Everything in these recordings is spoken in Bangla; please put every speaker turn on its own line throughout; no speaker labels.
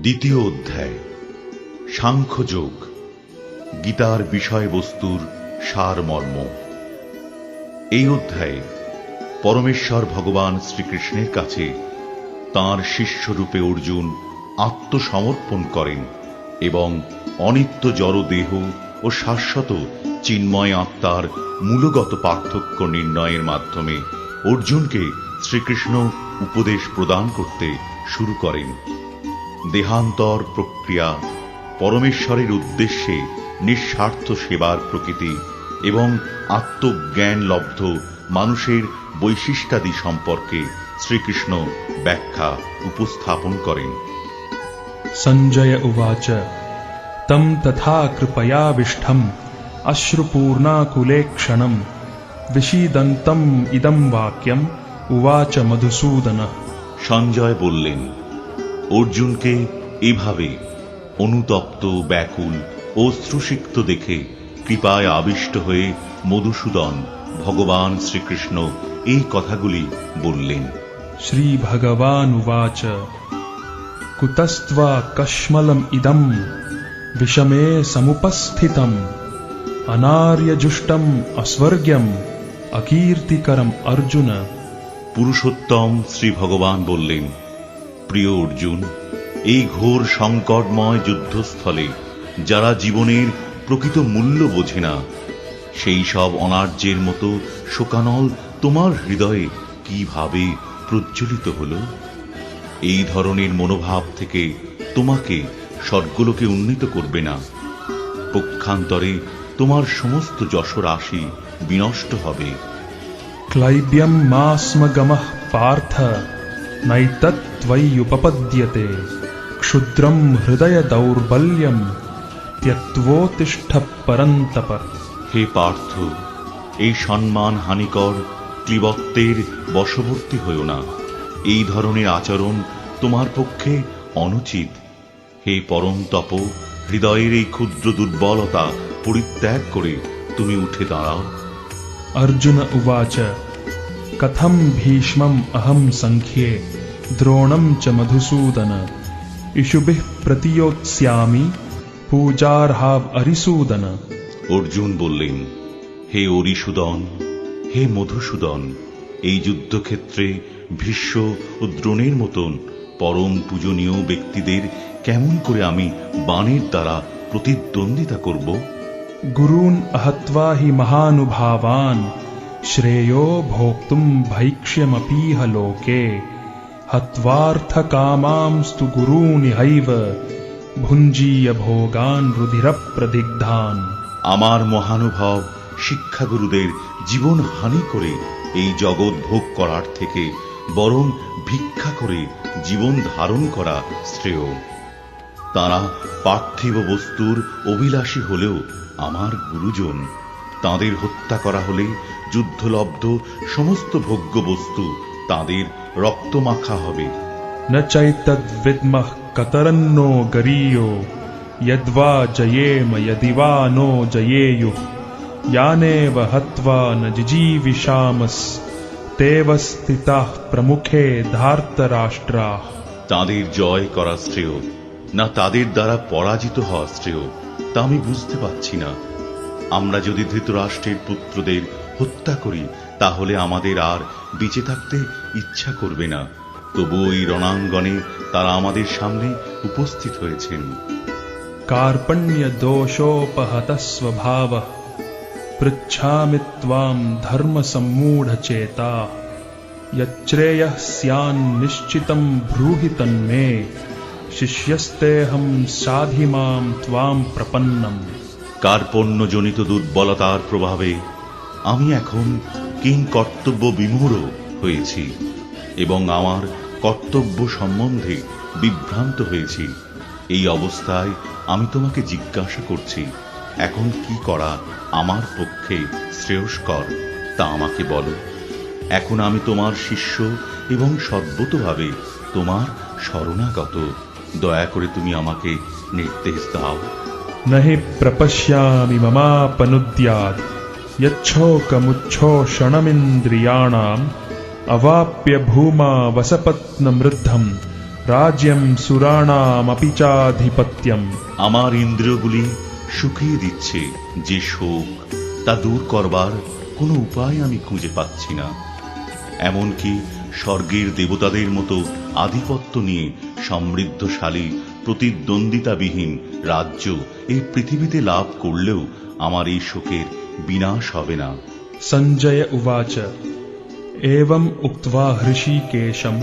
দ্বিতীয় অধ্যায় সাংখ্যযোগ, গীতার বিষয়বস্তুর সারমর্ম। এই অধ্যায়ে পরমেশ্বর ভগবান শ্রীকৃষ্ণের কাছে তাঁর শিষ্যরূপে অর্জুন আত্মসমর্পণ করেন এবং অনিত্য জড় দেহ ও শাশ্বত চিন্ময় আত্মার মূলগত পার্থক্য নির্ণয়ের মাধ্যমে অর্জুনকে শ্রীকৃষ্ণ উপদেশ প্রদান করতে শুরু করেন। দেহান্তর প্রক্রিয়া, পরমেশ্বরের উদ্দেশ্যে নিঃস্বার্থ সেবার প্রকৃতি এবং আত্মজ্ঞান লব্ধ মানুষের বৈশিষ্ট্যাদি সম্পর্কে শ্রীকৃষ্ণ ব্যাখ্যা উপস্থাপন করেন।
সঞ্জয় উবাচ তম তথা কৃপয়াবিষ্ঠম অশ্রুপূর্ণাকুলেক্ষণম বিষীদন্তম ইদম বাক্যম উবাচ মধুসূদন।
সঞ্জয় বললেন, অর্জুনকে এভাবে অনুতপ্ত, ব্যাকুল, অশ্রুসিক্ত দেখে কৃপায় আবিষ্ট হয়ে মধুসূদন ভগবান শ্রীকৃষ্ণ এই কথাগুলি বললেন।
শ্রী ভগবান উবাচ কুতস্ত্বা কশ্মলম ইদম বিষমে সমুপস্থিতম অনার্যজুষ্টম অস্বর্গ্যম অকীর্তিকরম অর্জুন।
পুরুষোত্তম শ্রী ভগবান বললেন, প্রিয় অর্জুন, এই ঘোর সংকটময় যুদ্ধস্থলে যারা জীবনের প্রকৃত মূল্য বোঝে না, সেই সব অনার্যের মতো শোকানল তোমার হৃদয়ে কিভাবে প্রজ্বলিত হল? এই ধরনের মনোভাব থেকে তোমাকে স্বর্গলোকে উন্নীত করবে না। পক্ষান্তরে তোমার সমস্ত যশরাশি বিনষ্ট হবে।
ক্লাইব্যম মা স্ম গমঃ পার্থ নৈতত্ত্বয়্যুপপদ্যতে ক্ষুদ্রম হৃদয় দৌর্বল্যম ত্যক্তোত্তিষ্ঠ পরন্তপ।
হে পার্থ, এই সম্মান হানিকর ক্লীবত্বের বশবর্তী হইও না। এই ধরনের আচরণ তোমার পক্ষে অনুচিত। হে পরম তপ, হৃদয়ের এই ক্ষুদ্র দুর্বলতা পরিত্যাগ করে তুমি উঠে দাঁড়াও।
অর্জুন উবাচ কথম ভীষ্মম অহম সংখ্যে দ্রোণম চ মধুসূদন ইষুভিঃ প্রতিয়োৎস্যামি পূজার্হাব অরিসূদন।
অর্জুন বললেন, হে অরিসূদন, হে মধুসূদন, এই যুদ্ধক্ষেত্রে ভীষ্ম ও দ্রোণের মতন পরম পূজনীয় ব্যক্তিদের কেমন করে আমি বাণের দ্বারা প্রতিদ্বন্দ্বিতা করব?
গুরুন অহত্বা হি মহানুভাবান শ্রেয়ো ভোক্তুম ভৈক্ষ্যমপীহ লোকে হত্বার্থকামাংস্তু গুরুনিহৈব ভুঞ্জীয় ভোগান রুধিরপ্রদিগ্ধান।
আমার মহানুভব শিক্ষাগুরুদের জীবন হানি করে এই জগৎ ভোগ করার থেকে বরং ভিক্ষা করে জীবন ধারণ করা শ্রেয়। তারা পার্থিব বস্তুর অভিলাষী হলেও আমার গুরুজন। তাঁদের হত্যা করা হলে যুদ্ধলব্ধ সমস্ত ভোগ্য বস্তু তাঁদের রক্তমাখা হবে।
ন চৈতদ্বিদ্মঃ কতরন্নো গরীয়ো যদ্বা জয়েম যদিবা নো জয়েয়ুঃ ইয়ানেব হত্বা ন জিজীবিষামস তেব স্থিতাঃ প্রমুখে ধার্তরাষ্ট্রাঃ।
তাঁদের জয় করা শ্রেয় না তাদের দ্বারা পরাজিত হওয়া শ্রেয়, তা আমি বুঝতে পারছি না। আমরা যদি ধৃতরাষ্ট্রের পুত্রদের হত্যা করি তাহলে আমাদের আর বেঁচে থাকতে ইচ্ছা করবে না। তবু ওই রণাঙ্গনে তারা আমাদের সামনে উপস্থিত হয়েছেন।
কার্পণ্য দোষোপহত স্বভাবঃ পৃচ্ছামি ত্বাম ধর্ম সম্মূঢ়চেতা যচ্ছ্রেয়ঃ স্যান্নিশ্চিতং ব্রূহি তন্মে শিষ্যস্তেহং সাধি মাম ত্বাম প্রপন্নম।
কার্পণ্যজনিত দুর্বলতার প্রভাবে আমি এখন কিংকর্তব্য বিমূঢ় হয়েছি এবং আমার কর্তব্য সম্বন্ধে বিভ্রান্ত হয়েছি। এই অবস্থায় আমি তোমাকে জিজ্ঞাসা করছি, এখন কি করা আমার পক্ষে শ্রেয়স্কর তা আমাকে বলো। এখন আমি তোমার শিষ্য এবং সর্বতোভাবে তোমার শরণাগত। দয়া করে তুমি আমাকে নির্দেশ দাও।
নহি প্রপশ্যামি মমাপনুদ্যাৎ যচ্ছোকমুচ্ছোষণমিন্দ্রিয়াণাম অবাপ্য ভূমা বসপত্নমৃদ্ধম राज्यं सुराणामपि चाधिपत्यम्।
আমার ইন্দ্রিয়গুলি শুকিয়ে দিচ্ছে যে শোক, তা দূর করবার কোনো উপায় আমি খুঁজে পাচ্ছি না। এমনকি স্বর্গের দেবতাদের মতো আধিপত্য নিয়ে সমৃদ্ধশালী প্রতিদ্বন্দ্বিতাবিহীন রাজ্য এই পৃথিবীতে লাভ করলেও আমার এই শোকের বিনাশ হবে না।
सञ्जय उवाच एवम् उक्त्वा हृषीकेशम्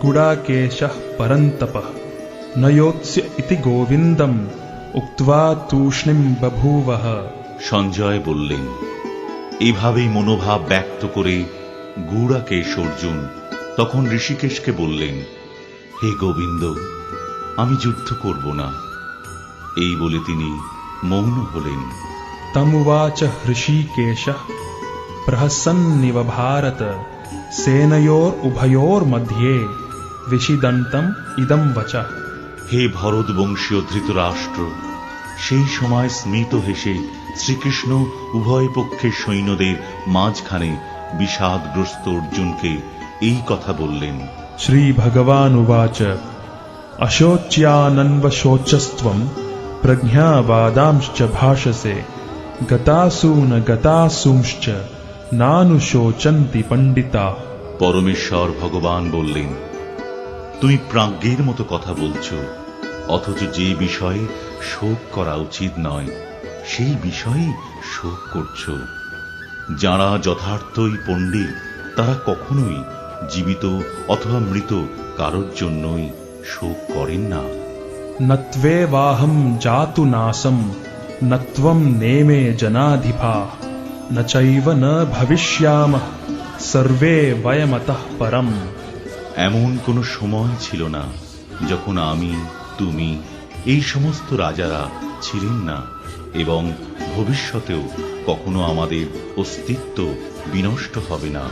गुडाकेशः परन्तपः न योत्स्य इति गोविन्दम् उक्त्वा तूष्णीम् बभूवः।
সঞ্জয় বললেন, এভাবেই মনোভাব ব্যক্ত করে গুড়াকেশ অর্জুন তখন ঋষিকেশকে বললেন, হে গোবিন্দ, আমি যুদ্ধ করব না। এই বলে তিনি মৌন হলেন।
तमुवाच हृषीकेशः प्रहसन्निव भारत सेनयोरुभयोर्मध्ये विषिदन्तम् इदं वचः।
হে ভরতবংশীয় ধৃতরাষ্ট্র, সেই সময় স্মিত হেসে শ্রীকৃষ্ণ উভয় পক্ষের সৈন্যদের মাঝখানে বিষাদগ্রস্ত অর্জুনকে এই কথা বললেন।
श्रीभगवानुवाच अशोच्यानन्वशोचस्त्वम् प्रज्ञावादांश्च भाषसे गतासु न गतासूंश्च नानुशोचन्ति पण्डिताः।
পরমেশ্বর ভগবান বললেন, তুমি প্রাজ্ঞের মতো কথা বলছো, অথচ যে বিষয়ে শোক করা উচিত নয় সেই বিষয়ে শোক করছো। যারা যথার্থই পণ্ডিত তারা কখনোই জীবিত অথবা মৃত কারোর জন্যই শোক করেন না।
नत्वेवाहं जातु नासं नत्वं नेमे जनाधिपाः न चैव न भविष्यामः सर्वे वयमतः परम्।
এমন কোনো সময় ছিল না যখন আমি, তুমি, এই সমস্ত রাজারা ছিলেন না, এবং ভবিষ্যতেও কখনো আমাদের অস্তিত্ব বিনষ্ট হবে না।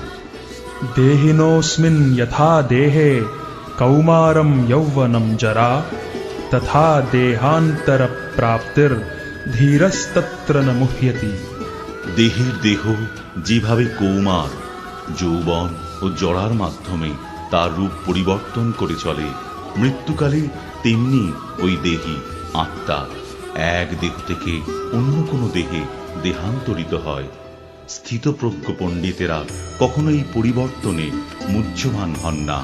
देहिनोऽस्मिन् यथा देहे कौमारं यौवनं जरा तथा देहान्तरप्राप्तिर्धीरस्तत्र न मुह्यति।
দেহের দেহ যেভাবে কৌমার, যৌবন ও জরার মাধ্যমে তার রূপ পরিবর্তন করে চলে, মৃত্যুকালে তেমনি ওই দেহী আত্মা এক দেহ থেকে অন্য কোনো দেহে দেহান্তরিত হয়। স্থিতপ্রজ্ঞ পণ্ডিতেরা কখনো এই পরিবর্তনে মুহ্যমান হন না।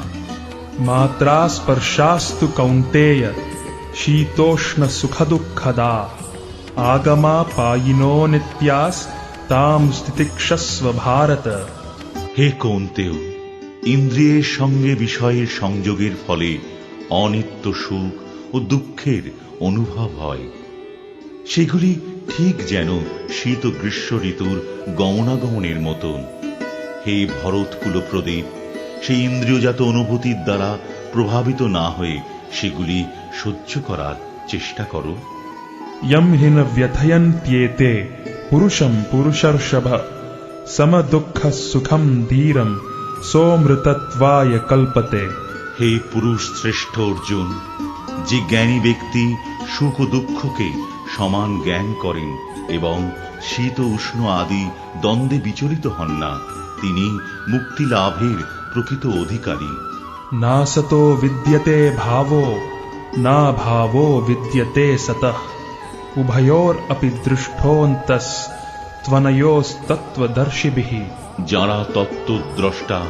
मात्रा स्पर्शास्तु कौन्तेय शीतोष्ण सुखदुःखदा आगमा पायिनो नित्यास् तां स्थितिक्षस्व भारत।
হে কৌন্তেয়, ইন্দ্রিয়ের সঙ্গে বিষয়ের সংযোগের ফলে অনিত্য সুখ ও দুঃখের অনুভব হয়। সেগুলি ঠিক যেন শীত ও গ্রীষ্ম ঋতুর গমনাগমনের মতন। হে ভরতকুল প্রদীপ, সেই ইন্দ্রিয়জাত অনুভূতির দ্বারা প্রভাবিত না হয়ে সেগুলি সহ্য করার চেষ্টা করো।
यं हि न व्यथयन्त्येते पुरुषं पुरुषर्षभ समदुःखसुखं धीरं सोऽमृतत्वाय कल्पते।
হে পুরুষ শ্রেষ্ঠ অর্জুন, যে জ্ঞানী ব্যক্তি সুখ ও দুঃখকে সমান জ্ঞান করেন এবং শীত ও উষ্ণ আদি দ্বন্দ্বে বিচলিত হন না, তিনি মুক্তি লাভের প্রকৃত অধিকারী।
नासतो विद्यते भावो ना भावो विद्यते सतः उभयोरपि दृष्टोऽन्तस्त्वनयोस्तत्त्वदर्शिभिः।
যারা তত্ত্বদ্রষ্টা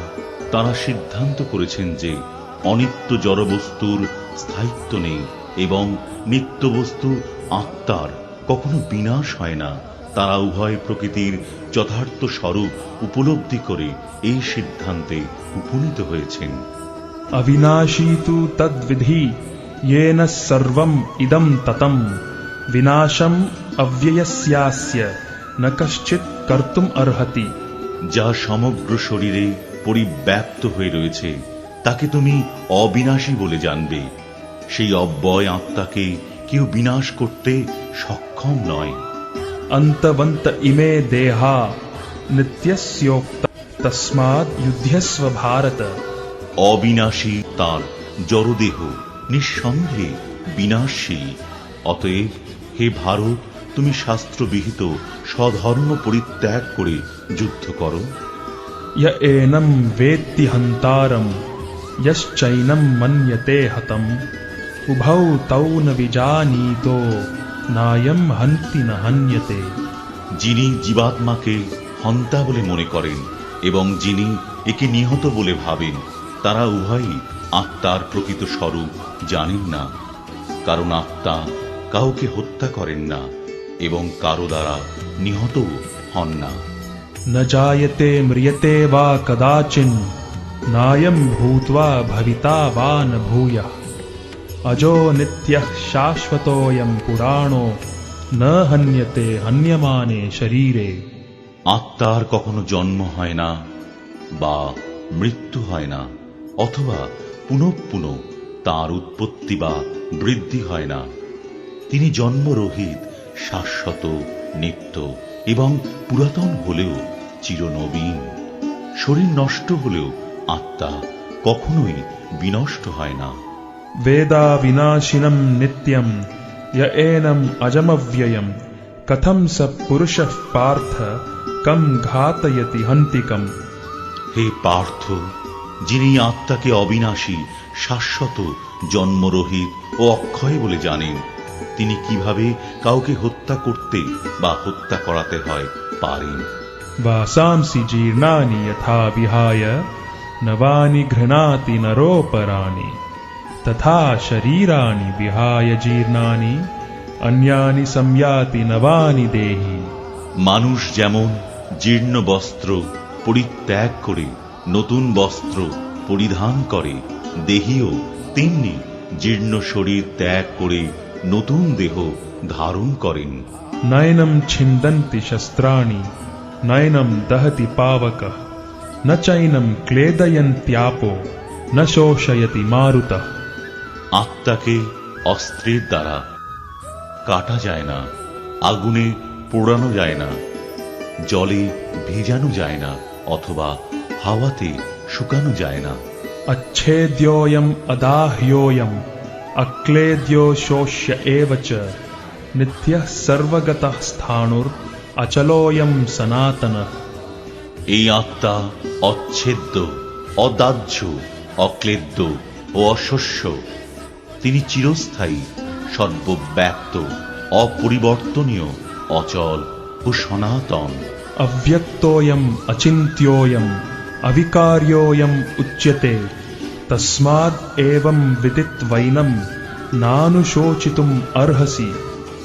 তারা সিদ্ধান্ত করেছেন যে অনিত্য জড়বস্তুর স্থায়িত্ব নেই এবং নিত্য বস্তু আত্মার কখনো বিনাশ হয় না। তারা উভয় প্রকৃতির যথার্থ স্বরূপ উপলব্ধি করে এই সিদ্ধান্তে উপনীত হয়েছেন।
अविनाशी तु तद्विधि येन सर्वम् इदं ततं विनाशम् अव्ययस्यास्य न कश्चित् कर्तुम् अर्हति।
যা সমগ্র শরীরে পরিব্যাপ্ত হয়ে রয়েছে তাকে তুমি অবিনাশী বলে জানবে। সেই অব্যয় আত্মাকে কেউ বিনাশ করতে সক্ষম নয়।
अन्तवन्त इमे देहा नित्यस्योक्त तस्माद् युध्यस्व भारत।
অবিনাশী তার জড়দেহ নিঃসন্দেহে বিনাশশীল। অতএব হে ভারত, তুমি শাস্ত্রবিহিত স্বধর্ম পরিত্যাগ করে যুদ্ধ করো।
य एनं वेत्ति हन्तारं यश्चैनं मन्यते हतम् उभौ तौ न विजानीतो नायं हन्ति न हन्यते।
যিনি জীবাত্মাকে হন্তা বলে মনে করেন এবং যিনি একে নিহত বলে ভাবেন, তারা উভয়ই আত্মার প্রকৃত স্বরূপ জানেন না। কারণ আত্মা কাউকে হত্যা করেন না এবং কারো দ্বারা নিহতও হন না।
न जायते म्रियते वा कदाचिन् नायं भूत्वा भविता वा न भूयः अजो नित्यः शाश्वतोऽयं पुराणो न हन्यते हन्यमाने शरीरे।
আত্মার কখনো জন্ম হয় না বা মৃত্যু হয় না, অথবা পুনঃ পুনঃ তাঁর উৎপত্তি বা বৃদ্ধি হয় না। তিনি জন্মরহিত, শাশ্বত, নিত্য এবং পুরাতন হলেও চিরনবীন। শরীর নষ্ট হলেও আত্মা কখনোই বিনষ্ট হয় না।
वेदा विनाशिनं नित्यं य एनम् अजमव्ययम् कथं स पुरुषः पार्थ कं घातयति हन्तिकम्।
হে পার্থ, যিনি আত্মাকে অবিনাশী, শাশ্বত, জন্মরহিত ও অক্ষয় বলে জানেন, তিনি কিভাবে কাউকে হত্যা করতে বা হত্যা করাতে হয় পারেন।
वासांसि जीर्णानि यथा विहाय नवानि घृणाति नरोपराणि तथा शरीराणि विहाय जीर्णानि अन्यानि संयाति नवानि देहि।
মানুষ যেমন জীর্ণ বস্ত্র পরিত্যাগ করে নতুন বস্ত্র পরিধান করে, দেহীও তেমনি জীর্ণ শরীর ত্যাগ করে নতুন দেহ ধারণ করেন।
नैनं छिन्दन्ति शस्त्राणि नैनं दहति पावकः न चैनं क्लेदयन्त्यापो न शोषयति मारुतः।
আত্মাকে অস্ত্রের দ্বারা কাটা যায় না, আগুনে পোড়ানো যায় না, জলে ভেজানো যায় না, অথবা হাওয়াতে শুকানো যায় না।
अच्छेद्योऽयम् अदाह्योऽयम् अक्लेद्यो शोष्य एव च नित्यः सर्वगतः स्थाणुर् अचलोऽयं सनातनः।
এই আত্মা অচ্ছেদ্য, অদাহ্য, অক্লেদ্য ও অশস্য। তিনি চিরস্থায়ী, সর্বব্যাপ্ত, অপরিবর্তনীয়, অচল ও সনাতন।
अव्यक्तोऽयम् अचिन्त्योऽयम् अविकार्योऽयम् उच्यते तस्माद् एवं विदित्वैनं नानुशोचितुम् अर्हसि।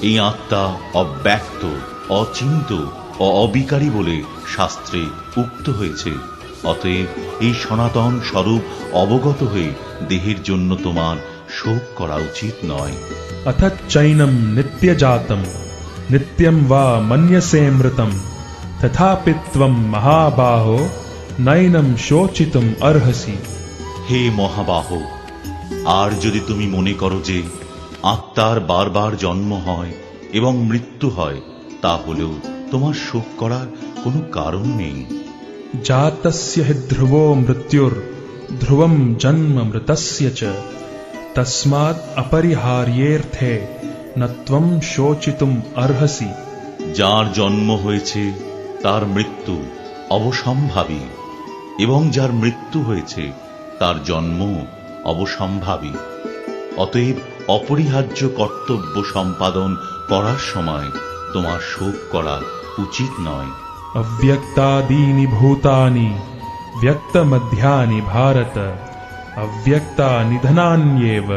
এই আত্মা অব্যক্ত, অচিন্ত ও অবিকারী বলে শাস্ত্রে উক্ত হয়েছে। অতএব এই সনাতন স্বরূপ অবগত হয়ে দেহের জন্য তোমার শোক করা উচিত নয়।
अथच्चैनं नित्यजातं नित्यं वा मन्यसे मृतं तथापि त्वं महाबाहो नैनं शोचितुम् अर्हसि।
হে মহাবাহ, আর যদি তুমি মনে করো যে আত্মার বারবার জন্ম হয় এবং মৃত্যু হয়, তাহলেও তোমার শোক করার কোনো কারণ নেই।
जातस्य हि ध्रुवो मृत्युर्ध्रुवं जन्म मृतस्य च तस्मात् अपरिहार्येऽर्थे न त्वं शोचितुम् अर्हसि।
যার জন্ম হয়েছে তার মৃত্যু অবসম্ভাবী, এবং যার মৃত্যু হয়েছে তার জন্ম অবসম্ভাবী। অতএব অপরিহার্য কর্তব্য সম্পাদন করার সময় তোমার শোক করা উচিত নয়।
अव्यक्तादीनि भूतानि व्यक्तमध्यानि भारत अव्यक्तानिधनान्येव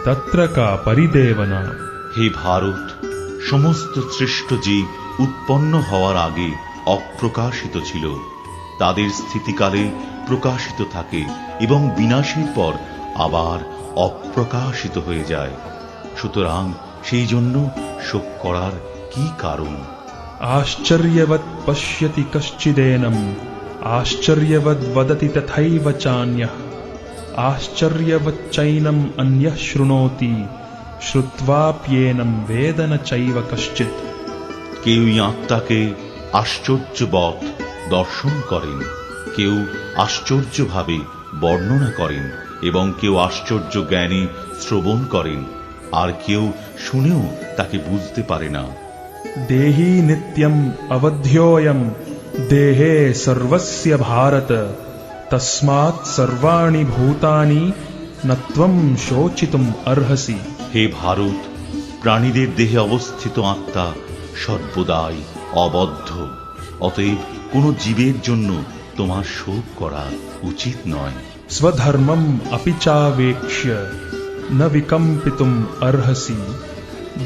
तत्र का परिदेवना।
হে ভারত, সমস্ত সৃষ্ট জীব উৎপন্ন হওয়ার আগে অপ্রকাশিত ছিল, তাদের স্থিতিকালে প্রকাশিত থাকে এবং বিনাশের পর আবার অপ্রকাশিত হয়ে যায়। সুতরাং সেই জন্য শোক করার কি কারণ?
आश्चर्यवत् पश्यति कश्चिदेनम् आश्चर्यवद् वदति तथैव चान्यः आश्चर्यवच्चैनम् अन्यः शृणोति श्रुत्वाप्येनं वेद न चैव कश्चित्।
কেউই আত্মাকে আশ্চর্যবৎ দর্শন করেন, কেউ আশ্চর্যভাবে বর্ণনা করেন এবং কেউ আশ্চর্য জ্ঞানে শ্রবণ করেন, আর কেউ শুনেও তাকে বুঝতে পারে না।
देही नित्यम् अवध्योऽयम् देहे सर्वस्य भारत तस्मात् सर्वाणि भूतानि न त्वं शोचितुम् अर्हसि।
হে ভারত, প্রাণীদের দেহে অবস্থিত আত্মা সর্বদাই অবদ্ধ, অতএব কোন জীবের জন্য তোমার শোক করা উচিত নয়।
स्वधर्मम् अपि चावेक्ष्य न विकम्पितुम् अर्हसि।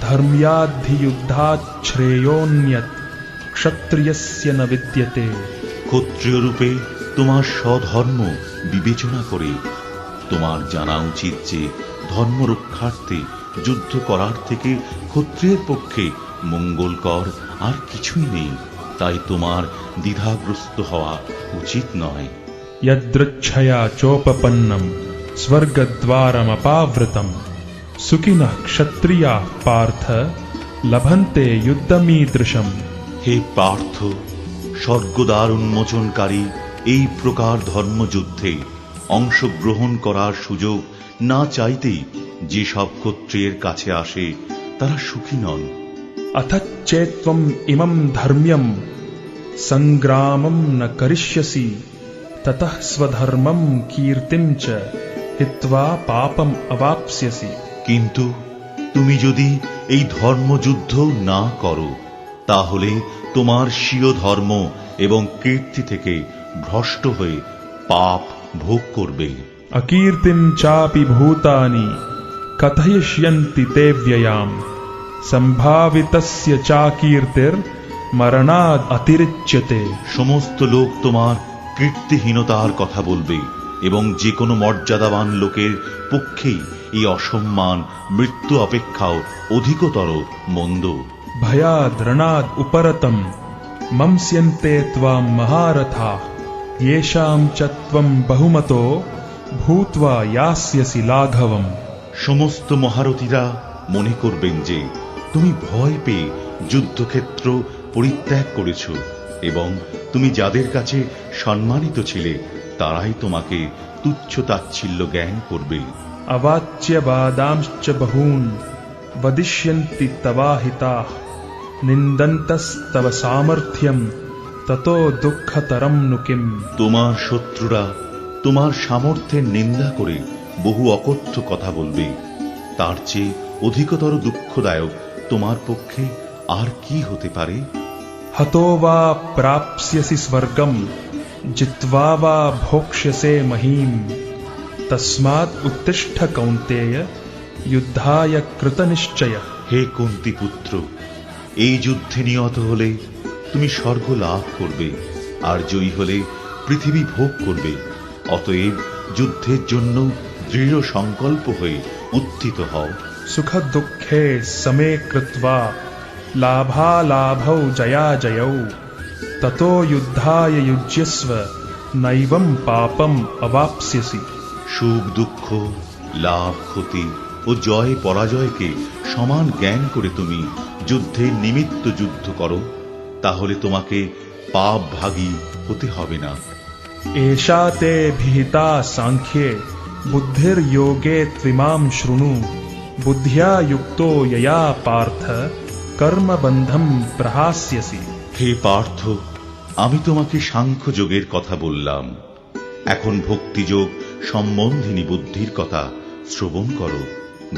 धर्म्याद्धियुद्धात् श्रेयोऽन्यत् क्षत्रियस्य न विद्यते।
ক্ষত্রিয় রূপে তোমার স্বধর্ম বিবেচনা করে তোমার জানা উচিত যে ধর্ম রক্ষার্থে যুদ্ধ করার থেকে ক্ষত্রিয়ের পক্ষে মঙ্গলকর আর কিছুই নেই। তাই তোমার দ্বিধাগ্রস্ত হওয়া উচিত নয়।
यदृच्छया चोपपन्नम् स्वर्गद्वारमपावृतम् सुखिनः क्षत्रियाः पार्थ लभन्ते युद्धमीदृशम्।
হে পার্থ, স্বর্গদ্বার উন্মোচনকারী এই প্রকার ধর্মযুদ্ধে অংশগ্রহণ করার সুযোগ না চাইতেই যেসব ক্ষত্রিয়ের কাছে আসে তারা সুখী নন।
अथ चेत्त्वम् इमम् धर्म्यम् सङ्ग्रामम् न करिष्यसि ततः स्वधर्मम् कीर्तिम् च हित्वा पापम् अवाप्स्यसि।
কিন্তু তুমি যদি এই ধর্মযুদ্ধ না করো তাহলে তোমার স্বীয় ধর্ম এবং কীর্তি থেকে ভ্রষ্ট হয়ে পাপ ভোগ করবে।
अकीर्तिम् चापि भूतानि कथयिष्यन्ति ते व्ययाम् सम्भावितस्य चाकीर्तिर्मरणाद् अतिरिच्यते।
সমস্ত লোক তোমার কীর্তিহীনতার কথা বলবে এবং যে কোনো মর্যাদাবান লোকের পক্ষেই এই অসম্মান মৃত্যু অপেক্ষাও অধিকতর মন্দ।
भयाद् रणाद् उपरतम् मंस्यन्ते त्वाम् महारथाः येषाम् च त्वम् बहुमतो भूत्वा यास्यसि लाघवम्।
সমস্ত মহারথীরা মনে করবেন যে তুমি ভয় পেয়ে যুদ্ধক্ষেত্র পরিত্যাগ করেছ এবং তুমি যাদের কাছে সম্মানিত ছিলে তারাই তোমাকে তুচ্ছ তাচ্ছিল্য জ্ঞান করবে।
अवाच्य वादांश्च बहून् वदिष्यन्ति तवाहिताः निन्दन्तस्तव सामर्थ्यम् ततो दुःखतरम् नु किम्।
তোমার শত্রুরা তোমার সামর্থ্যের নিন্দা করে বহু অকথ্য কথা বলবে, তার চেয়ে অধিকতর দুঃখদায়ক তোমার পক্ষে আর কি হতে পারে।
हतो वा प्राप्स्यसि स्वर्गम् जित्वा वा भोक्ष्यसे महीम् तस्मात् उत्तिष्ठ कौन्तेय युद्धाय कृतनिश्चयः।
হে কুন্তি পুত্র, এই যুদ্ধে নিহত হলে তুমি স্বর্গ লাভ করবে আর জয়ী হলে পৃথিবী ভোগ করবে। অতএব যুদ্ধের জন্য দৃঢ় সংকল্প হয়ে উত্থিত হও।
सुख दुःखे समे कृत्वा लाभालाभौ जयाजयौ ततो युद्धाय युज्यस्व नैवं पापम् अवाप्स्यसि।
সুখ দুঃখ, লাভ ক্ষতি ও জয় পরাজয়কে সমান জ্ঞান করে তুমি যুদ্ধের নিমিত্ত যুদ্ধ করো, তাহলে তোমাকে পাপ ভাগী হতে হবে না।
एषा ते भिहिता सांख्ये बुद्धिर्योगे त्विमां शृणु बुद्ध्या युक्तो यया पार्थ कर्मबन्धं प्रहास्यसि।
হে পার্থ, আমি তোমাকে সাংখ্য যোগের কথা বললাম, এখন ভক্তিযোগ সম্বন্ধিনী বুদ্ধির কথা শ্রবণ করো,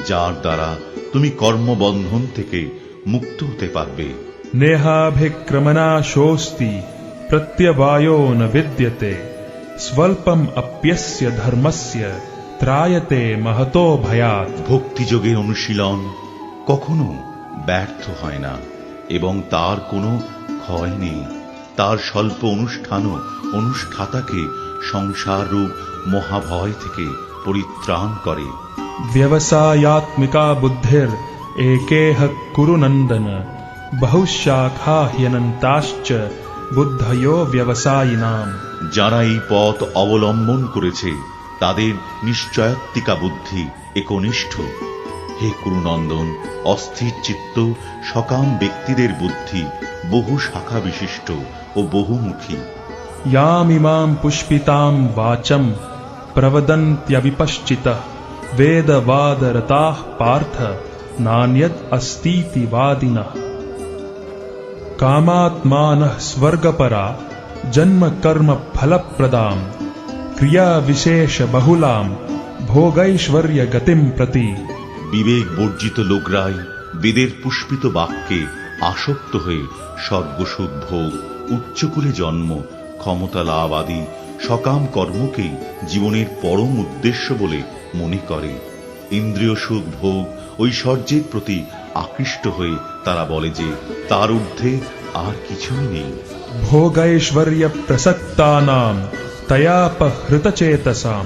যার দ্বারা তুমি কর্মবন্ধন থেকে মুক্ত হতে পারবে।
नेहाभिक्रमनाशोऽस्ति प्रत्यवायो न विद्यते स्वल्पम् अप्यस्य धर्मस्य ত্রায়তে महतो भयात्।
ভক্তিযোগের অনুশীলন কখনো ব্যর্থ হয় না এবং তার কোনো ক্ষয় নেই। তার স্বল্প অনুষ্ঠানও অনুষ্ঠাতাকে সংসার রূপ মহাভয় থেকে পরিত্রাণ করে।
व्यवसायात्मिका बुद्धिर एकेह कुरु नन्दन बहुशाखा ह्यनन्ताश्च बुद्धयो व्यवसायिनाम्।
যারা এই পথ অবলম্বন করেছে তাদের নিশ্চয়াত্মিকা বুদ্ধি একনিষ্ঠ। হে কুরুনন্দন, অস্থির চিত্ত সকাম ব্যক্তিদের বুদ্ধি বহু শাখা বিশিষ্ট ও বহুমুখী।
यामिमां पुष्पितां वाचं प्रवदन्त्यविपश्चितः वेदवादरताः पार्थ नान्यत् अस्तीति वादिनः। कामात्मानः स्वर्गपरा जन्म कर्म फलप्रदां क्रिया विशेष बहुलाम भोगैश्वर्य गतिम प्रति।
বিবেক বর্জিত লোকরাই বেদের পুষ্পিত বাক্যে আসক্ত হয়ে স্বর্গসুখ ভোগ, উচ্চকুলে জন্ম, ক্ষমতা লাভ আদি সকাম কর্মকেই জীবনের পরম উদ্দেশ্য বলে মনে করে। ইন্দ্রিয় সুখ ভোগ, ঐশ্বর্যের প্রতি আকৃষ্ট হয়ে তারা বলে যে তার ঊর্ধ্বে আর কিছুই নেই।
भोगैश्वर्य प्रसक्तानां तयापहृतचेतसां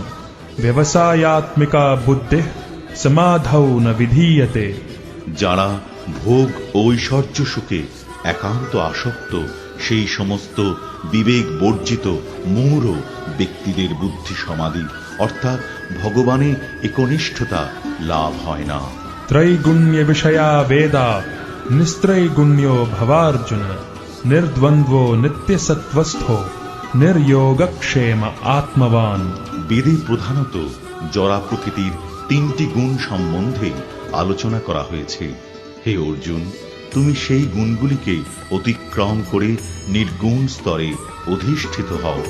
व्यवसायात्मिका बुद्धिः समाधौ न विधीयते।
যারা ভোগ ও ঐশ্বর্য সুখে একান্ত আসক্ত, সেই সমস্ত বিবেক বর্জিত মূঢ় ব্যক্তিদের বুদ্ধি সমাধি অর্থাৎ ভগবানে একনিষ্ঠতা লাভ হয় না।
त्रैगुण्य विषया वेदा निस्त्रैगुण्यो भवार्जुन निर्द्वन्द्वो नित्यसत्वस्थो निर्योगक्षेम आत्मवान।
বেদে প্রধানত জড়া প্রকৃতির তিনটি গুণ সম্বন্ধে আলোচনা করা হয়েছে। হে অর্জুন, তুমি সেই গুণগুলিকে অতিক্রম করে নির্গুণ স্তরে অধিষ্ঠিত হও,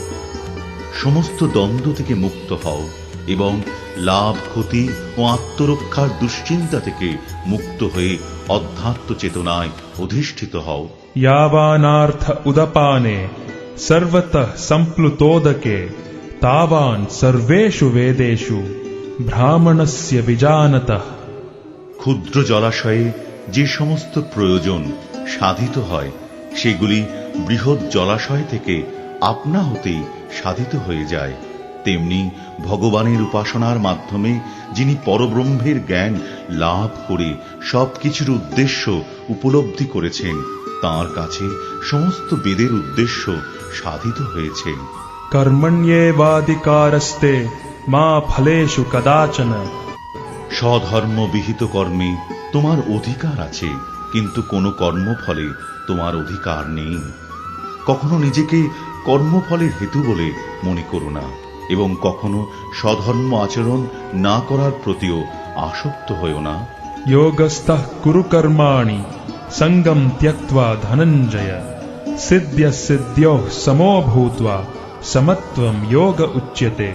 সমস্ত দ্বন্দ্ব থেকে মুক্ত হও এবং লাভ ক্ষতি ও আত্মরক্ষার দুশ্চিন্তা থেকে মুক্ত হয়ে অধ্যাত্ম চেতনায় অধিষ্ঠিত হও।
यावानार्थ उदपाने सर्वतः सम्प्लुतोदके तावान् सर्वेषु वेदेषु ब्राह्मणस्य विजानतः।
ক্ষুদ্র জলাশয়ে যে সমস্ত প্রয়োজন সাধিত হয় সেগুলি বৃহৎ জলাশয় থেকে আপনা হতেই সাধিত হয়ে যায়। তেমনি ভগবানের উপাসনার মাধ্যমে যিনি পরব্রহ্মের জ্ঞান লাভ করে সবকিছুর উদ্দেশ্য উপলব্ধি করেছেন, তাঁর কাছে সমস্ত বেদের উদ্দেশ্য সাধিত হয়েছে।
कर्मण्येवाधिकारस्ते मा फलेषु कदाचन।
স্বধর্ম বিহিত কর্মে তোমার অধিকার আছে, কিন্তু কোনো কর্মফলে তোমার অধিকার নেই। কখনো নিজেকে কর্মফলের হেতু বলে মনে করো না এবং কখনো স্বধর্ম আচরণ না করার প্রতিও আসক্ত হয়েও না।
योगस्थः कुरु कर्माणि संगम त्यक्त्वा धनंजय सिद्ध्य सिद्ध्योः समो भूत्वा समत्वं योग उच्यते।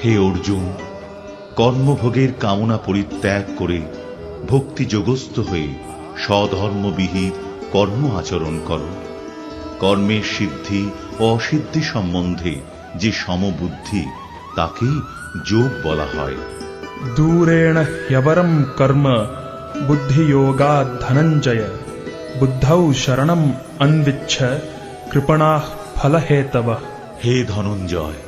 হে অর্জুন, কর্মভোগের কামনা পরিত্যাগ করে ভক্তি যোগস্থ হয়ে স্বধর্মবিহিত কর্ম আচরণ করো। কর্মের সিদ্ধি ও অসিদ্ধি সম্বন্ধে যে সমবুদ্ধি তাকেই যোগ বলা হয়।
दूरेण ह्यवरं कर्म बुद्धियोगात् धनंजय बुद्धौ शरणम् अन्विच्छ कृपणाः फलहेतवः।
হে ধনঞ্জয়,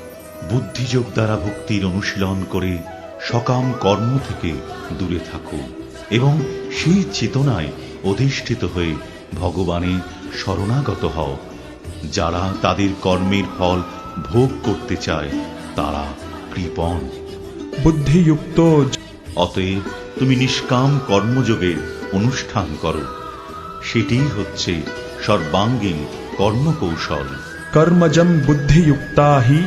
বুদ্ধিযোগ দ্বারা ভক্তির অনুশীলন করে সকাম কর্ম থেকে দূরে থাকো এবং সেই চেতনায় অধিষ্ঠিত হয়ে ভগবানে শরণাগত হও। যারা তাদের কর্মের ফল ভোগ করতে চায় তারা কৃপণ।
बुद्धियुक्तो
অতএব তুমি নিষ্কাম কর্মযোগের অনুষ্ঠান করো, সেটিই হচ্ছে সর্বাঙ্গীন কর্মকৌশল।
कर्मजं बुद्धियुक्ता हि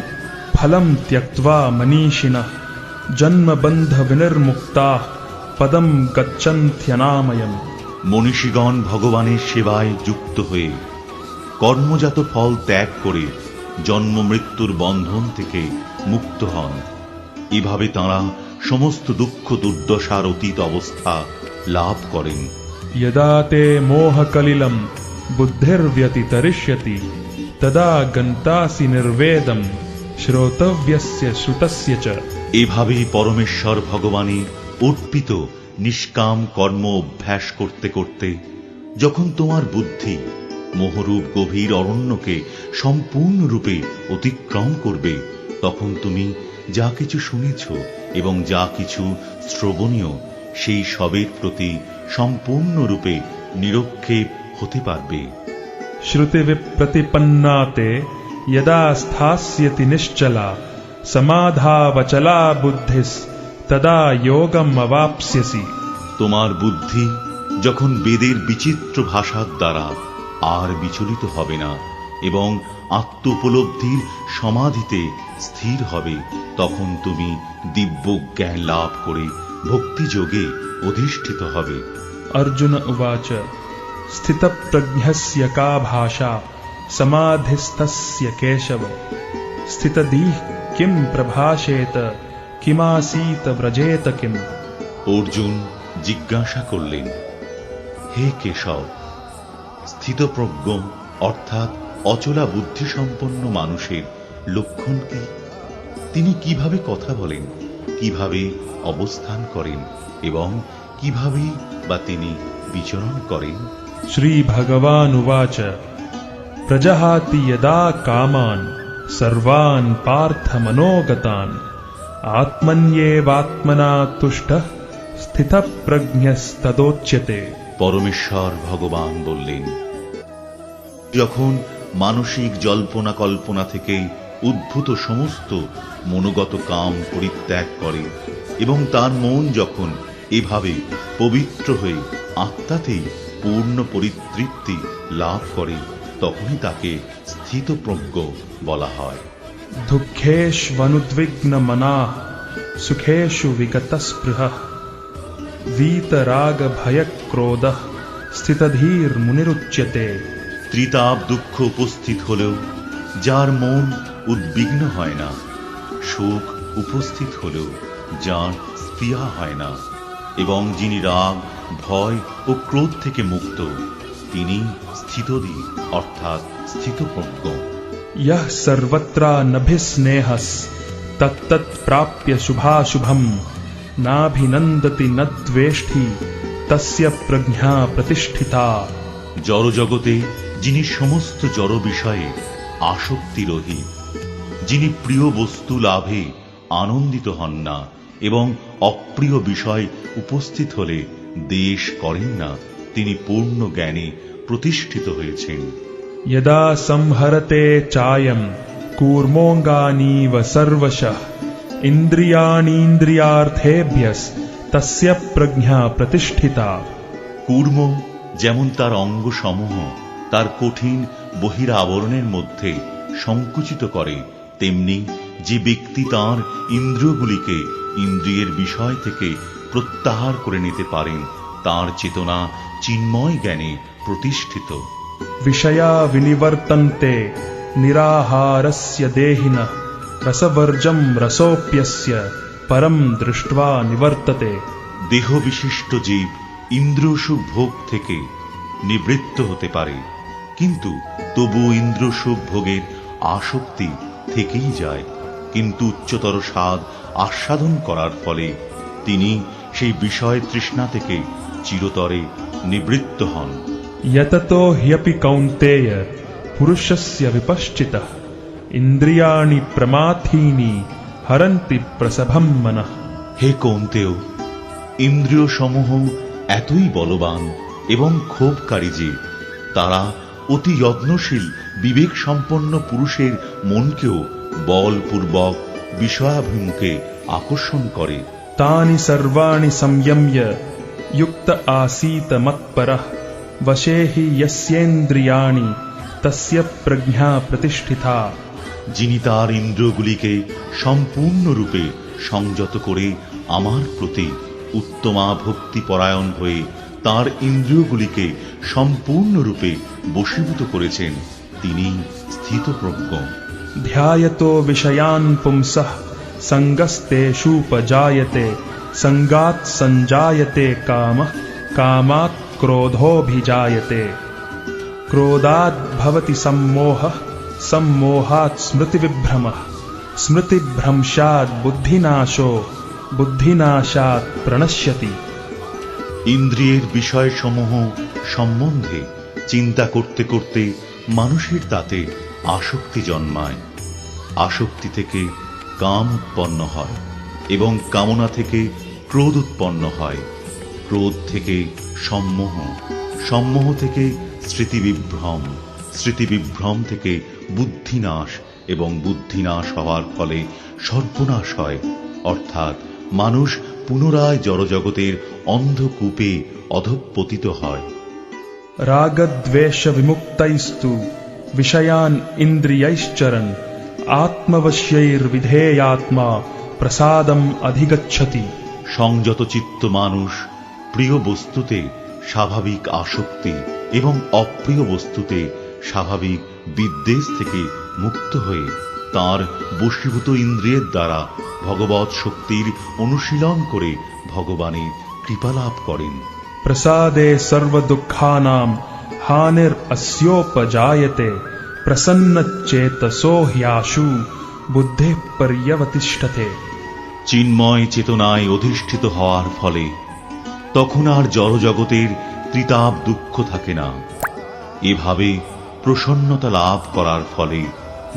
फलं त्यक्त्वा मनीषिणः जन्मबन्ध विनिर्मुक्ताः पदं गच्छन्त्यनामयम्।
মনীষীগণ ভগবানের সেবায় যুক্ত হয়ে কর্মজাত ফল ত্যাগ করে জন্ম মৃত্যুর বন্ধন থেকে মুক্ত হন। এভাবে তাঁরা সমস্ত দুঃখ দুর্দশার অতীত অবস্থা লাভ করেন।
यदा ते मोहकलिलं बुद्धिर्व्यतितरिष्यति तदा गन्तासि निर्वेदं श्रोतव्यस्य श्रुतस्य च।
এভাবেই পরমেশ্বর ভগবানে অর্পিত নিষ্কাম কর্ম অভ্যাস করতে করতে যখন তোমার বুদ্ধি মোহরূপ গভীর অরণ্যকে সম্পূর্ণরূপে অতিক্রম করবে, তখন তুমি যা কিছু শুনেছ এবং যা কিছু শ্রবণীয় সেই সবের প্রতি সম্পূর্ণরূপে নিরক্ষেপ হতে পারবে।
श्रुतिविप्रतिपन्ना ते यदा स्थास्यति निश्चला समाधावचला बुद्धिस्तदा योगम् अवाप्स्यसि।
তোমার বুদ্ধি যখন বেদের বিচিত্র ভাষার দ্বারা আর বিচলিত হবে না এবং আত্ম উপলব্ধির সমাধিতে স্থির হবে, তখন তুমি দিব্য জ্ঞান লাভ করে ভক্তিযোগে অধিষ্ঠিত হবে।
अर्जुन उवाच स्थितप्रज्ञस्य का भाषा समाधिस्थस्य केशव स्थितधीः किम प्रभाषेत किमासीत व्रजेत किम।
অর্জুন জিজ্ঞাসা করলেন, হে কেশব, স্থিতপ্রজ্ঞ অর্থাৎ অচলা বুদ্ধিসম্পন্ন মানুষের লক্ষণ কি? তিনি কিভাবে কথা বলেন, কিভাবে অবস্থান করেন এবং কিভাবে বা তিনি বিচরণ করেন?
श्री भगवानुवाच प्रजहाति यदा कामान् सर्वान् पार्थमनोगतान् आत्मन्येवात्मना तुष्टः स्थितप्रज्ञस्तदोच्यते।
পরমেশ্বর ভগবান বললেন, যখন মানসিক জল্পনা কল্পনা থেকে উদ্ভূত সমস্ত মনোগত কাম পরিত্যাগ করে এবং তার মন যখন এভাবে পবিত্র হয়ে আত্মাতেই পূর্ণ পরিতৃপ্তি লাভ করে, তখনই তাকে স্থিতপ্রজ্ঞ বলা হয়।
दुःखेष्वनुद्विग्नमनाः सुखेषु विगतस्पृहः वीतरागभयक्रोधः स्थितधीर्मुनिरुच्यते।
ত্রিতাপ দুঃখ উপস্থিত হলেও যার মন উদ্বিগ্ন হয় না, সুখ উপস্থিত হলেও যার স্পৃহা হয় না, এবং যিনি রাগ ভয় ও ক্রোধ থেকে মুক্ত, তিনি স্থিতধীর অর্থাৎ স্থিতপ্রজ্ঞ।
यः सर्वत्रानभिस्नेहस् तत्तत्प्राप्य शुभाशुभम् नाभिनन्दति न द्वेष्टि तस्य प्रज्ञा प्रतिष्ठिता।
জড়জগতে যিনি সমস্ত জড় বিষয়ে আসক্তিরহিত, যিনি প্রিয় বস্তু লাভে আনন্দিত হন না এবং অপ্রিয় বিষয় উপস্থিত হলে দেশ করেন না, তিনি পূর্ণ জ্ঞানে প্রতিষ্ঠিত হয়েছেন।
यदा संहरते चायं कूर्मोऽङ्गानीव सर्वशः इन्द्रियाणीन्द्रियार्थेभ्यस्तस्य प्रज्ञा प्रतिष्ठिता।
কূর্ম যেমন তার অঙ্গসমূহ তার কঠিন বহিরাবরণের মধ্যে সংকুচিত করে, তেমনি যে ব্যক্তি তাঁর ইন্দ্রিয়গুলিকে ইন্দ্রিয়ের বিষয় থেকে প্রত্যাহার করে নিতে পারেন, তাঁর চেতনা চিন্ময় জ্ঞানে প্রতিষ্ঠিত।
विषया विनिवर्तन्ते निराहारस्य देहिनः रसवर्जं रसोऽप्यस्य परं दृष्ट्वा निवर्तते।
দেহ বিশিষ্ট জীব ইন্দ্রিয়সুখ ভোগ থেকে নিবৃত্ত হতে পারে, কিন্তু তবু ইন্দ্রিয়সুখ ভোগের আসক্তি থেকেই যায়। কিন্তু উচ্চতর স্বাদ আস্বাদন করার ফলে তিনি সেই বিষয় তৃষ্ণা থেকে চিরতরে নিবৃত্ত হন।
यततो ह्यपि कौन्तेय पुरुषस्य विपश्चितः इन्द्रियाणि प्रमाथीनि हरन्ति प्रसभं मनः।
হে কৌন্তেয়, ইন্দ্রিয় সমূহ এতই বলবান এবং ক্ষোভকারী যে তারা অতি যত্নশীল বিবেক সম্পন্ন পুরুষের মনকেও বলপূর্বক বিষয়াভিমুখে আকর্ষণ করে।
तानि सर्वाणि संयम्य युक्त आसीत मत्परः वशे हि यस्येन्द्रियाणि तस्य प्रज्ञा प्रतिष्ठिता।
যিনি তার ইন্দ্রিয়গুলিকে সম্পূর্ণরূপে সংযত করে আমার প্রতি উত্তমা ভক্তিপরায়ণ হয়ে তার ইন্দ্রিয়গুলিকে সম্পূর্ণরূপে বশীভূত করেছেন, তিনি স্থিতপ্রজ্ঞ।
ध्यायतो विषयान् पुंसः संगस्तेषूपजायते संगात् संजायते कामः कामात् क्रोधोऽभिजायते क्रोधात् भवति सम्मोहः सम्मोहात् स्मृतिविभ्रमः स्मृतिभ्रंशात् बुद्धिनाशो बुद्धिनाशात् प्रणश्यति।
ইন্দ্রিয়ের বিষয়সমূহ সম্বন্ধে চিন্তা করতে করতে মানুষের তাতে আসক্তি জন্মায়, আসক্তি থেকে কাম উৎপন্ন হয় এবং কামনা থেকে ক্রোধ উৎপন্ন হয়, ক্রোধ থেকে সম্মোহ, সম্মোহ থেকে স্মৃতিবিভ্রম, স্মৃতিবিভ্রম থেকে বুদ্ধিনাশ এবং বুদ্ধিনাশ হওয়ার ফলে সর্বনাশ হয়, অর্থাৎ মানুষ পুনরায় জড়জগতের অন্ধকূপে অধঃপতিত হয়।
रागद्वेष विमुक्तैस्तु विषयान् इन्द्रियैश्चरन् आत्मवश्यैर्विधेयात्मा प्रसादम् अधिगच्छति।
সংযত চিত্ত মানুষ প্রিয় বস্তুতে স্বাভাবিক আসক্তি এবং অপ্রিয় বস্তুতে স্বাভাবিক বিদ্বেষ থেকে মুক্ত হয়ে তার বশীভূত ইন্দ্রিয়ের দ্বারা ভগবৎ শক্তির অনুশীলন করে ভগবানের কৃপা লাভ করেন।
प्रसादे सर्वदुःखानां हानिरस्योपजायते प्रसन्नचेतसो ह्याशु बुद्धेः पर्यवतिष्ठते।
চিন্ময় চেতনায় অধিষ্ঠিত হওয়ার ফলে তখন আর জড়জগতের ত্রিতাপ দুঃখ থাকে না। এভাবে প্রসন্নতা লাভ করার ফলে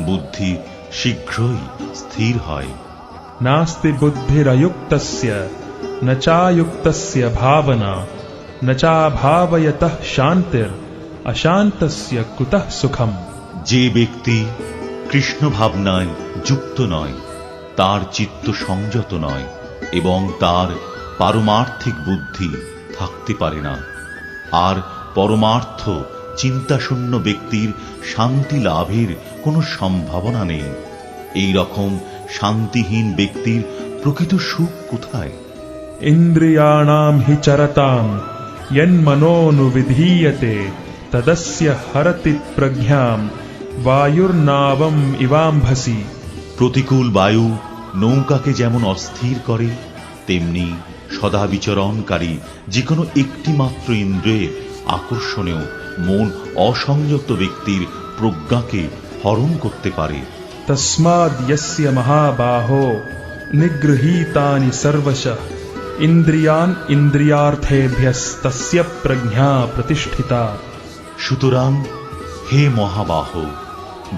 বুদ্ধি শীঘ্রই স্থির হয়।
नास्ति बुद्धिरयुक्तस्य न चायुक्तस्य भावना न चाभावयतः शान्तिर अशान्तस्य कुतः सुखम्।
যে ব্যক্তি কৃষ্ণ ভাবনায় যুক্ত নয়, তার চিত্ত সংযত নয় এবং তার পারমার্থিক বুদ্ধি থাকতে পারে না। আর পরমার্থ চিন্তাশূন্য ব্যক্তির শান্তি লাভের কোনো সম্ভাবনা নেই। এই রকম শান্তিহীন ব্যক্তির প্রকৃত সুখ কোথায়?
इन्द्रियाणां हि चरतां यन्मनोनुविधीयते तदस्य हरति प्रज्ञां वायुर्नावम् इवाम्भसि।
প্রতিকূল বায়ু নৌকাকে যেমন অস্থির করে, তেমনি সদা বিচরণকারী যে কোনো একটি মাত্র ইন্দ্রিয়ের আকর্ষণেও মন অসংযত ব্যক্তির প্রজ্ঞাকে হরণ করতে পারে।
तस्माद् यस्य महाबाहो निगृहीतानि सर्वशः इन्द्रियान् इन्द्रियार्थेभ्यस्तस्य प्रज्ञा प्रतिष्ठिता।
সুতরাং হে মহাবাহ,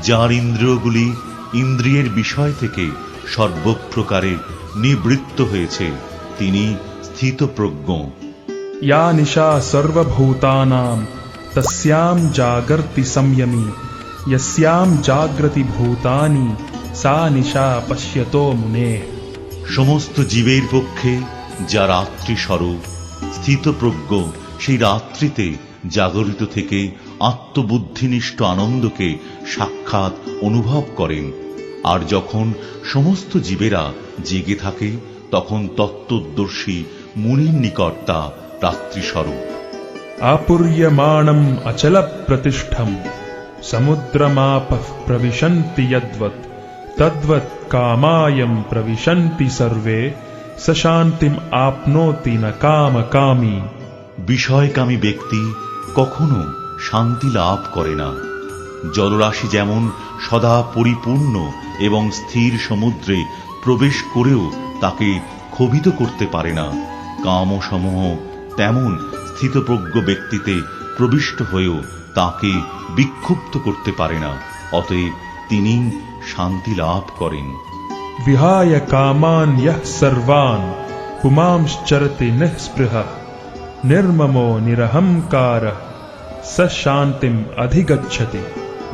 যার ইন্দ্রিয়গুলি ইন্দ্রিয়ের বিষয় থেকে সর্বপ্রকারে নিবৃত্ত হয়েছে, তিনি স্থিতপ্রজ্ঞ।
या निशा सर्वभूतानां तस्यां जागर्ति संयमी यस्यां जाग्रति भूतानि सा निशा पश्यतो मुनेः।
সমস্ত জীবের পক্ষে যা রাত্রি স্বরূপ স্থিতপ্রজ্ঞ, সেই রাত্রিতে জাগরিত থেকে আত্মবুদ্ধিনিষ্ঠ আনন্দকে সাক্ষাৎ অনুভব করেন। আর যখন সমস্ত জীবেরা জেগে থাকে, তখন তত্ত্বদর্শী মুনির নিকট তা রাত্রিস্বরূপ।
आपूर्यमाणम् अचलप्रतिष्ठम् समुद्रमापः प्रविशन्ति यद्वत् तद्वत् कामायं प्रविशन्ति सर्वे स शान्तिम् आपनोति न कामकामी।
বিষয়কামী ব্যক্তি কখনো শান্তি লাভ করে না। জলরাশি যেমন সদা পরিপূর্ণ এবং স্থির সমুদ্রে প্রবেশ করেও তাকে ক্ষোভিত করতে পারে না, কামসমূহ তেমন স্থিতপ্রজ্ঞ ব্যক্তিতে প্রবিষ্ট হয়েও তাকে বিক্ষুব্ধ করতে পারে না। অতএব তিনি শান্তি লাভ করেন।
विहाय कामान् यः सर्वान् पुमांश्चरति निःस्पृहः निर्ममो निरहंकारः स शान्तिम् अधिगच्छति।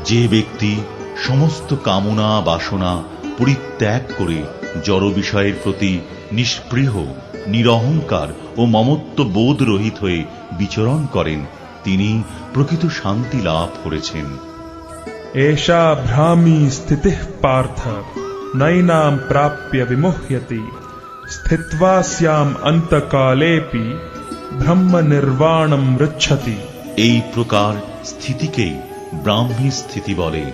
যে ব্যক্তি সমস্ত কামনা বাসনা পরিত্যাগ করে জড় বিষয়ের প্রতি নিষ্পৃহ, নিরহংকার ও মমত্ব বোধ রহিত হয়ে বিচরণ করেন, তিনি প্রকৃত শান্তি লাভ করেছেন।
एषा भ्रामी स्थितिः पार्थ नैनां प्राप्य विमुह्यति स्थित्वा स्याम् अन्तकालेऽपि ब्रह्म निर्वाणं मृच्छति।
এই প্রকার স্থিতিকেই ব্রাহ্মী স্থিতি বলে।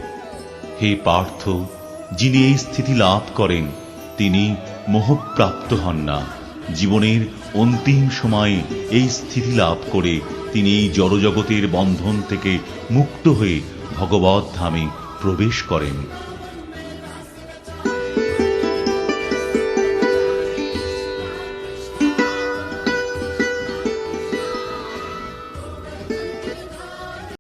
হে পার্থ, যিনি এই স্থিতি লাভ করেন তিনি মোহপ্রাপ্ত হন না। জীবনের অন্তিম সময়ে এই স্থিতি লাভ করে তিনি এই জড়জগতের বন্ধন থেকে মুক্ত হয়ে ভগবৎ ধামে প্রবেশ করেন।